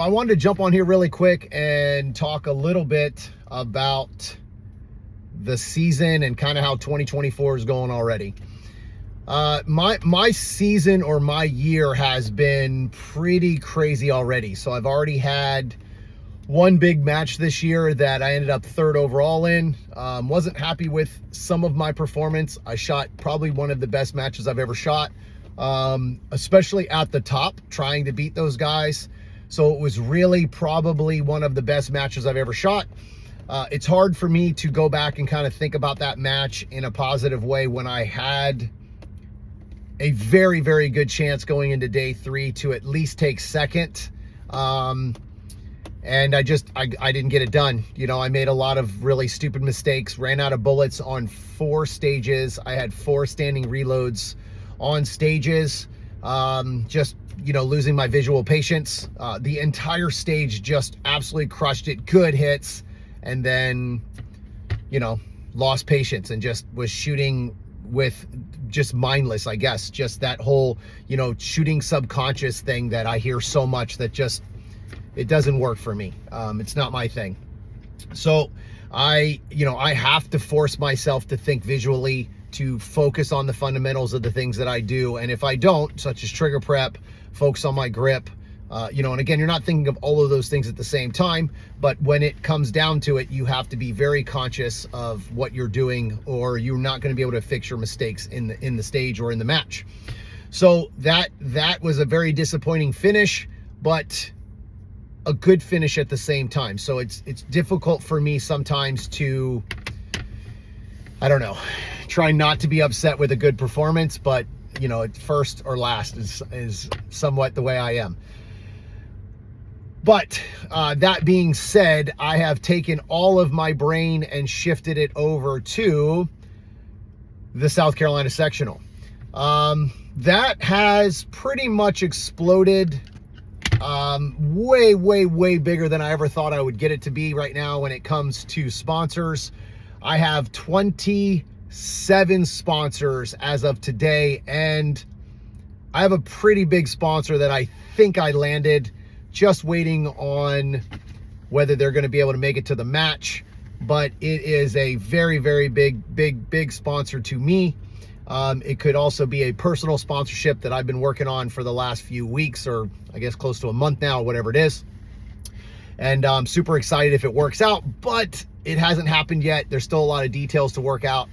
I wanted to jump on here really quick and talk a little bit about the season and kind of how 2024 is going already. My season or my year has been pretty crazy already. So I've already had one big match this year that I ended up third overall in. Wasn't happy with some of my performance. I shot probably one of the best matches I've ever shot, especially at the top, trying to beat those guys. So it was really probably one of the best matches I've ever shot. It's hard for me to go back and kind of think about that match in a positive way when I had a very, very good chance going into day 3 to at least take second. And I didn't get it done. You know, I made a lot of really stupid mistakes, ran out of bullets on 4 stages. I had 4 standing reloads on stages. Just, you know, losing my visual patience. The entire stage just absolutely crushed it. Good hits. And then, you know, lost patience and just was shooting with just mindless, I guess. Just that whole, you know, shooting subconscious thing that I hear so much that just, it doesn't work for me. It's not my thing. So I have to force myself to think visually, to focus on the fundamentals of the things that I do. And if I don't, such as trigger prep, focus on my grip, you know, and again, you're not thinking of all of those things at the same time, but when it comes down to it, you have to be very conscious of what you're doing, or you're not going to be able to fix your mistakes in the stage or in the match. So that was a very disappointing finish, but a good finish at the same time. So it's difficult for me sometimes to, I don't know, try not to be upset with a good performance, but you know, first or last is somewhat the way I am. But that being said, I have taken all of my brain and shifted it over to the South Carolina Sectional. That has pretty much exploded. Way, way, way bigger than I ever thought I would get it to be right now when it comes to sponsors. I have 27 sponsors as of today, and I have a pretty big sponsor that I think I landed, just waiting on whether they're going to be able to make it to the match. But it is a very, very big sponsor to me. It could also be a personal sponsorship that I've been working on for the last few weeks, or I guess close to a month now, whatever it is. And I'm super excited if it works out, but it hasn't happened yet. There's still a lot of details to work out.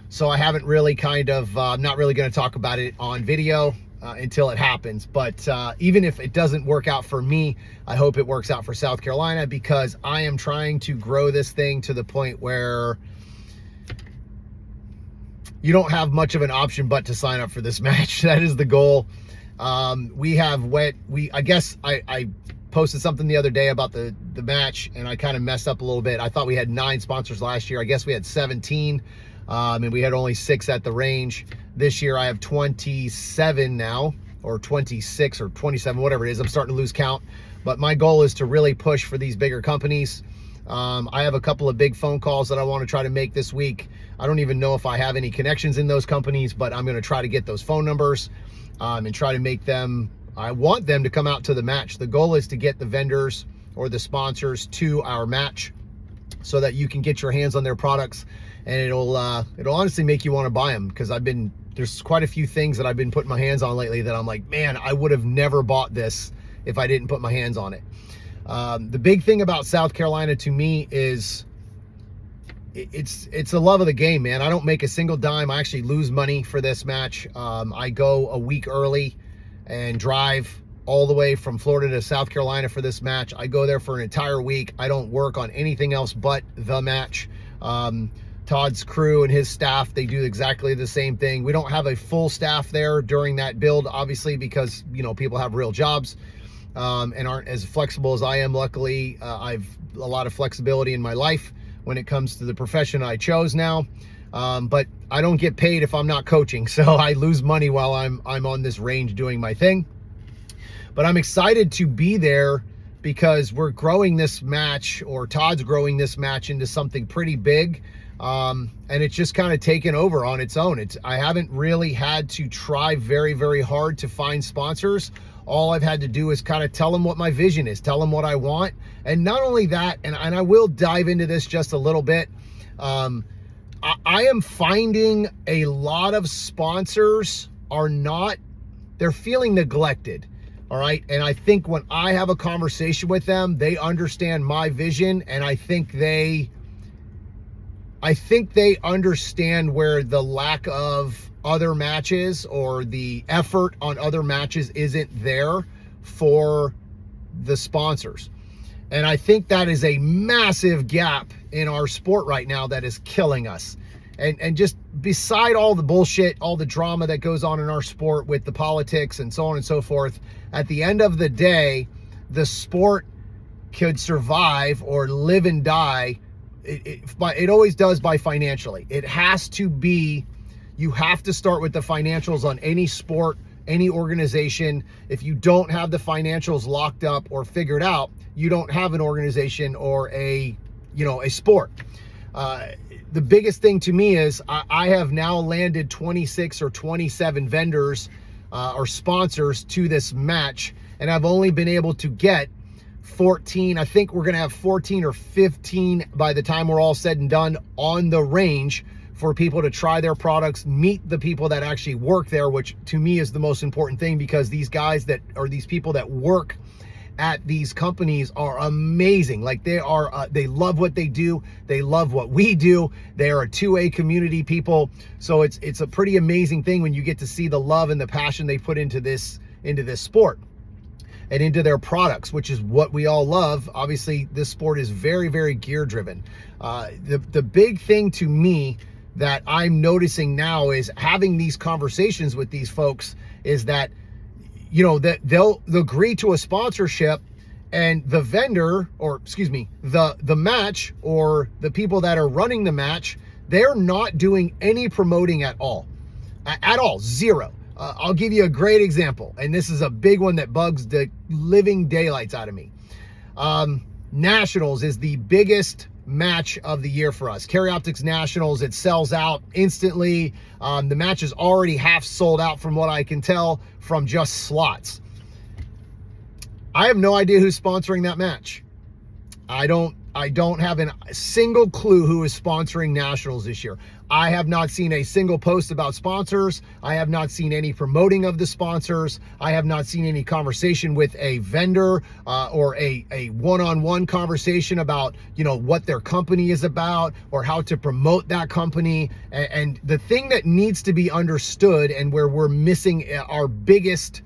So I haven't really I'm not really going to talk about it on video until it happens. But even if it doesn't work out for me, I hope it works out for South Carolina, because I am trying to grow this thing to the point where you don't have much of an option but to sign up for this match. That is the goal. I guess I posted something the other day about the match, and I kind of messed up a little bit. I thought we had 9 sponsors last year. I guess we had 17, and we had only 6 at the range. This year I have 27 now, or 26 or 27, whatever it is. I'm starting to lose count, but my goal is to really push for these bigger companies. I have a couple of big phone calls that I want to try to make this week. I don't even know if I have any connections in those companies, but I'm going to try to get those phone numbers and try to make them, I want them to come out to the match. The goal is to get the vendors or the sponsors to our match so that you can get your hands on their products, and it'll honestly make you want to buy them, because there's quite a few things that I've been putting my hands on lately that I'm like, man, I would have never bought this if I didn't put my hands on it. The big thing about South Carolina to me is it's the love of the game, man. I don't make a single dime. I actually lose money for this match. I go a week early and drive all the way from Florida to South Carolina for this match. I go there for an entire week. I don't work on anything else but the match. Todd's crew and his staff, they do exactly the same thing. We don't have a full staff there during that build, obviously, because, you know, people have real jobs and aren't as flexible as I am. Luckily, I've a lot of flexibility in my life when it comes to the profession I chose now. But I don't get paid if I'm not coaching, so I lose money while I'm on this range doing my thing. But I'm excited to be there because we're growing this match, or Todd's growing this match into something pretty big. And it's just kind of taken over on its own. I haven't really had to try very, very hard to find sponsors. All I've had to do is kind of tell them what my vision is, tell them what I want. And not only that, and I will dive into this just a little bit, I am finding a lot of sponsors they're feeling neglected. All right. And I think when I have a conversation with them, they understand my vision, and I think they understand where the lack of other matches or the effort on other matches isn't there for the sponsors. And I think that is a massive gap in our sport right now that is killing us. And just beside all the bullshit, all the drama that goes on in our sport with the politics and so on and so forth, at the end of the day, the sport could survive or live and die. It always does by financially. It has to be, you have to start with the financials on any sport, any organization. If you don't have the financials locked up or figured out, you don't have an organization or a sport. The biggest thing to me is I have now landed 26 or 27 vendors or sponsors to this match, and I've only been able to get 14. I think we're going to have 14 or 15 by the time we're all said and done on the range for people to try their products, meet the people that actually work there, which to me is the most important thing, because these guys that are these people that work at these companies are amazing. Like they love what they do. They love what we do. They are a 2A community people. So it's a pretty amazing thing when you get to see the love and the passion they put into this sport and into their products, which is what we all love. Obviously, this sport is very, very gear driven. The big thing to me that I'm noticing now is having these conversations with these folks is that, that they'll agree to a sponsorship, and the vendor, or excuse me, the match or the people that are running the match, they're not doing any promoting at all, zero. I'll give you a great example, and this is a big one that bugs the living daylights out of me. Nationals is the biggest match of the year for us. Carry Optics Nationals, it sells out instantly. The match is already half sold out from what I can tell from just slots. I have no idea who's sponsoring that match. I don't have a single clue who is sponsoring Nationals this year. I have not seen a single post about sponsors. I have not seen any promoting of the sponsors. I have not seen any conversation with a vendor or a one-on-one conversation about, what their company is about or how to promote that company. And the thing that needs to be understood, and where we're missing our biggest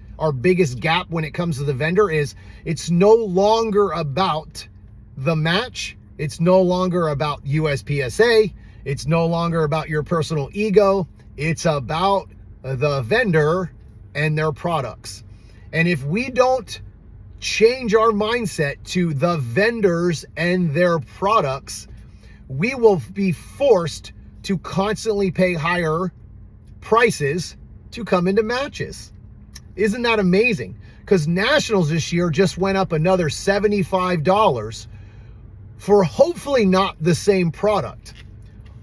gap when it comes to the vendor, is it's no longer about the match. It's no longer about USPSA. It's no longer about your personal ego. It's about the vendor and their products. And if we don't change our mindset to the vendors and their products, we will be forced to constantly pay higher prices to come into matches. Isn't that amazing? Because Nationals this year just went up another $75 for hopefully not the same product.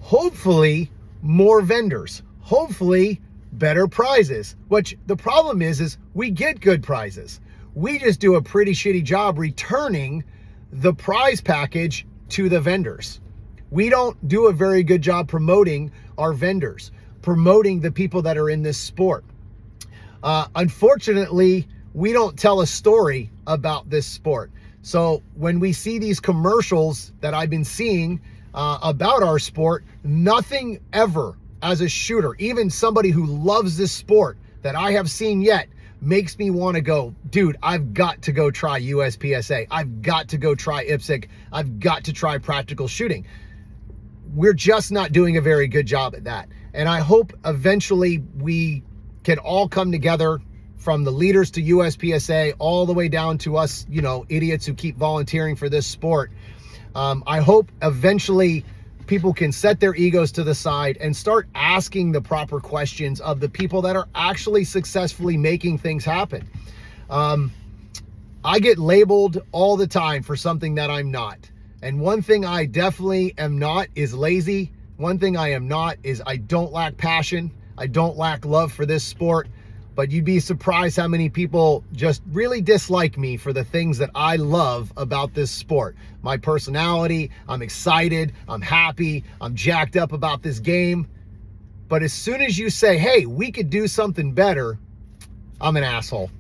Hopefully more vendors, hopefully better prizes, which the problem is we get good prizes. We just do a pretty shitty job returning the prize package to the vendors. We don't do a very good job promoting our vendors, promoting the people that are in this sport. Unfortunately, we don't tell a story about this sport. So when we see these commercials that I've been seeing about our sport, nothing ever as a shooter, even somebody who loves this sport that I have seen yet, makes me want to go, dude, I've got to go try USPSA. I've got to go try IPSC. I've got to try practical shooting. We're just not doing a very good job at that. And I hope eventually we can all come together, from the leaders to USPSA all the way down to us, idiots who keep volunteering for this sport. I hope eventually people can set their egos to the side and start asking the proper questions of the people that are actually successfully making things happen. I get labeled all the time for something that I'm not. And one thing I definitely am not is lazy. One thing I am not is I don't lack passion. I don't lack love for this sport. but you'd be surprised how many people just really dislike me for the things that I love about this sport. My personality, I'm excited, I'm happy, I'm jacked up about this game. But as soon as you say, hey, we could do something better, I'm an asshole.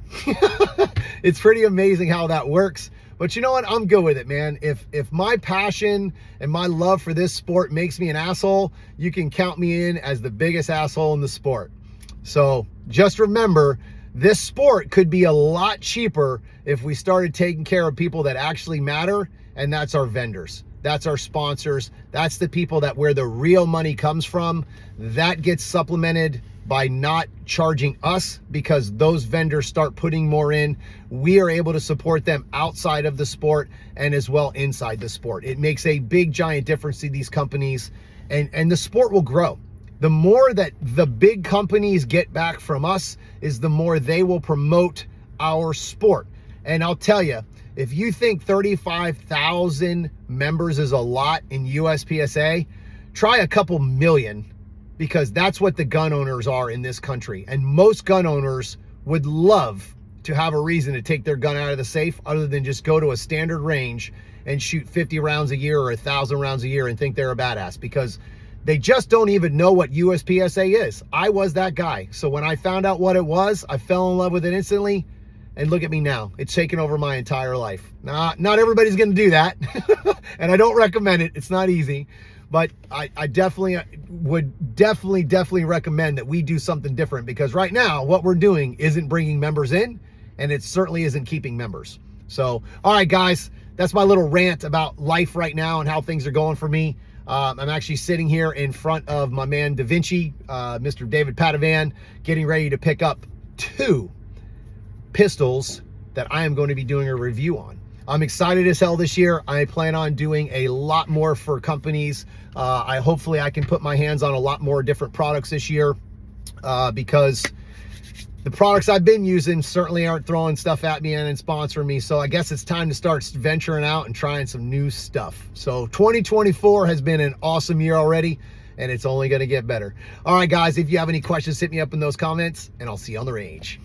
It's pretty amazing how that works. But you know what? I'm good with it, man. If my passion and my love for this sport makes me an asshole, you can count me in as the biggest asshole in the sport. So just remember, this sport could be a lot cheaper if we started taking care of people that actually matter, and that's our vendors. That's our sponsors. That's the people that where the real money comes from. That gets supplemented by not charging us because those vendors start putting more in. We are able to support them outside of the sport and as well inside the sport. It makes a big giant difference to these companies, and the sport will grow. The more that the big companies get back from us is the more they will promote our sport. And I'll tell you, if you think 35,000 members is a lot in USPSA, try a couple million, because that's what the gun owners are in this country. And most gun owners would love to have a reason to take their gun out of the safe other than just go to a standard range and shoot 50 rounds a year or 1,000 rounds a year and think they're a badass, because they just don't even know what USPSA is. I was that guy. So when I found out what it was, I fell in love with it instantly. And look at me now. It's taken over my entire life. Not everybody's going to do that. And I don't recommend it. It's not easy. But I definitely would definitely recommend that we do something different, because right now what we're doing isn't bringing members in, and it certainly isn't keeping members. So, all right, guys, that's my little rant about life right now and how things are going for me. I'm actually sitting here in front of my man Da Vinci, Mr. David Padavan, getting ready to pick up 2 pistols that I am going to be doing a review on. I'm excited as hell this year. I plan on doing a lot more for companies. Hopefully I can put my hands on a lot more different products this year, because the products I've been using certainly aren't throwing stuff at me and sponsoring me. So I guess it's time to start venturing out and trying some new stuff. So 2024 has been an awesome year already, and it's only going to get better. All right, guys, if you have any questions, hit me up in those comments, and I'll see you on the range.